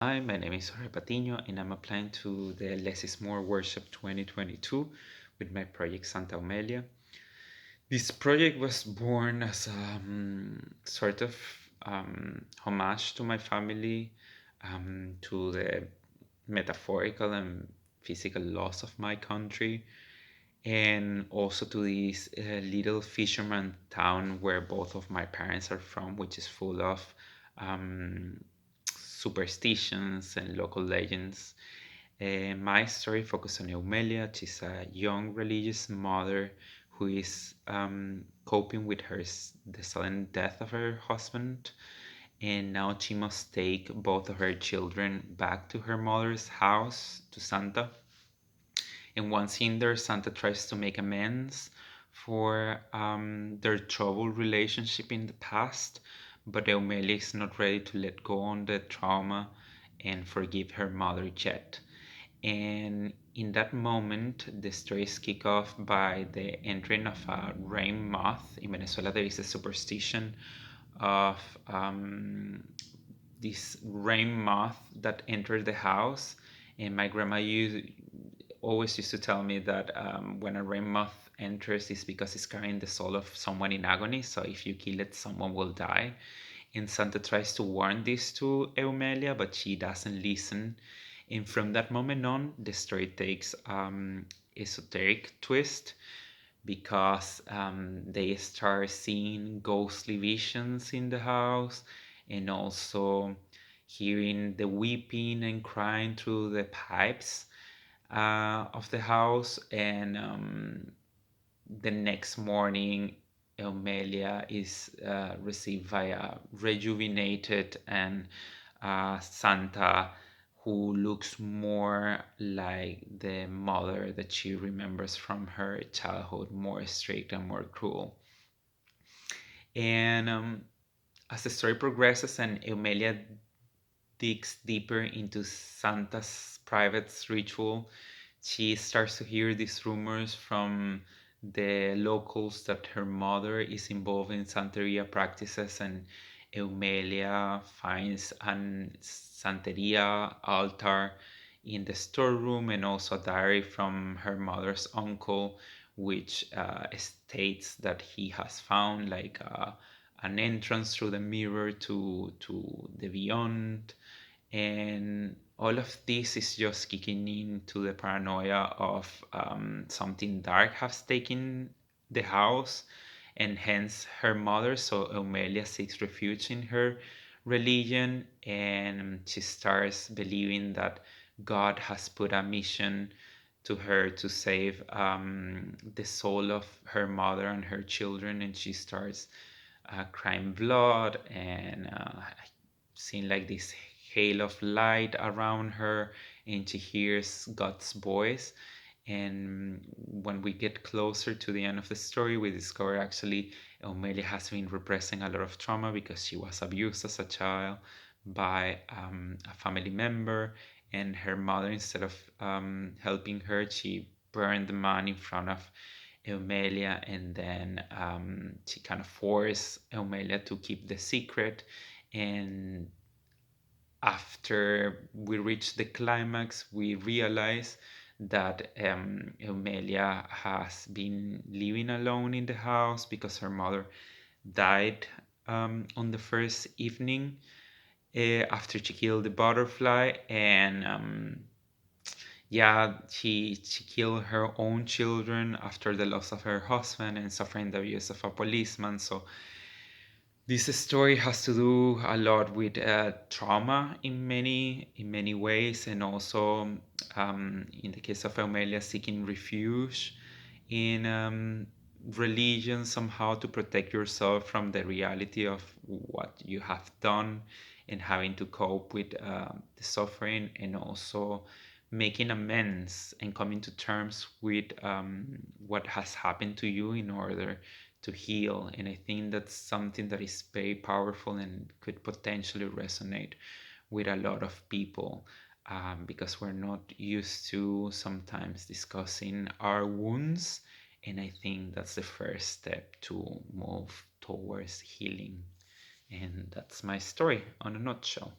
Hi, my name is Jorge Patiño, and I'm applying to the Less is More Workshop 2022 with my project Santa Omelia. This project was born as a sort of homage to my family, to the metaphorical and physical loss of my country, and also to this little fisherman town where both of my parents are from, which is full of um, superstitions and local legends. My story focuses on Eumelia. She's a young religious mother who is coping with the sudden death of her husband, and now she must take both of her children back to her mother's house, to Santa. And once in there, Santa tries to make amends for their troubled relationship in the past, but Eumelia is not ready to let go on the trauma and forgive her mother yet. And in that moment, the story is kicked off by the entering of a rain moth. In Venezuela, there is a superstition of this rain moth that entered the house. And my grandma always used to tell me that when a rain moth enters, it's because it's carrying the soul of someone in agony. So if you kill it, someone will die. And Santa tries to warn this to Eumelia, but she doesn't listen. And from that moment on, the story takes esoteric twist because they start seeing ghostly visions in the house, and also hearing the weeping and crying through the pipes of the house. And the next morning, Eumelia is received by a rejuvenated and Santa who looks more like the mother that she remembers from her childhood, more strict and more cruel. And as the story progresses and Eumelia digs deeper into Santa's private ritual, she starts to hear these rumors from the locals that her mother is involved in Santeria practices, and Eumelia finds an Santeria altar in the storeroom and also a diary from her mother's uncle, which states that he has found like an entrance through the mirror to the beyond. And all of this is just kicking into the paranoia of something dark has taken the house, and hence her mother. So Eumelia seeks refuge in her religion, and she starts believing that God has put a mission to her to save the soul of her mother and her children, and she starts crying blood and seeing like this hail of light around her, and she hears God's voice. And when we get closer to the end of the story, we discover actually Eumelia has been repressing a lot of trauma because she was abused as a child by a family member, and her mother, instead of helping her, she burned the man in front of Eumelia, and then she kind of forced Eumelia to keep the secret. And after we reach the climax, we realize that Eumelia has been living alone in the house because her mother died on the first evening after she killed the butterfly. And yeah, she killed her own children after the loss of her husband and suffering the abuse of a policeman. So this story has to do a lot with trauma in many ways, and also in the case of Eumelia, seeking refuge in religion somehow to protect yourself from the reality of what you have done, and having to cope with the suffering, and also making amends and coming to terms with what has happened to you in order to heal. And I think that's something that is very powerful and could potentially resonate with a lot of people, because we're not used to sometimes discussing our wounds. And I think that's the first step to move towards healing. And that's my story on a nutshell.